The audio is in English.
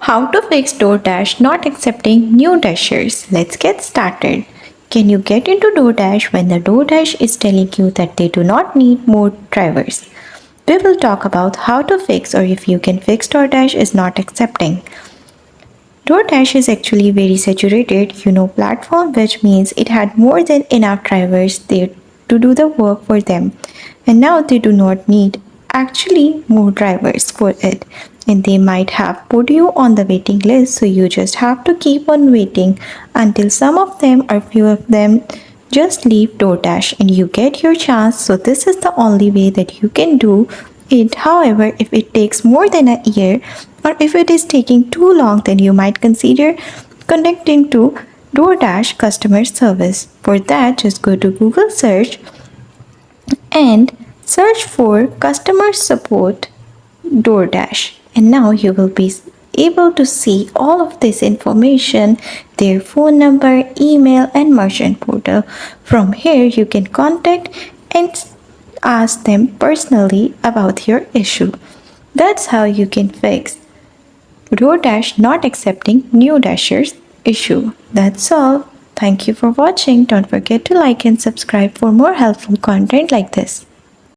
How to fix DoorDash not accepting new dashers. Let's get started. Can you get into DoorDash when the DoorDash is telling you that they do not need more drivers? We will talk about how to fix or if you can fix DoorDash is not accepting. DoorDash is actually very saturated, platform, which means it had more than enough drivers there to do the work for them. And now they do not need actually more drivers for it. And they might have put you on the waiting list, so you just have to keep on waiting until some of them or few of them just leave DoorDash and you get your chance. So this is the only way that you can do it. However, if it takes more than a year or if it is taking too long, then you might consider connecting to DoorDash customer service. For that, just go to Google search and search for customer support DoorDash. And now you will be able to see all of this information, their phone number, email, and merchant portal. From here, you can contact and ask them personally about your issue. That's how you can fix DoorDash not accepting new dashers issue. That's all. Thank you for watching. Don't forget to like and subscribe for more helpful content like this.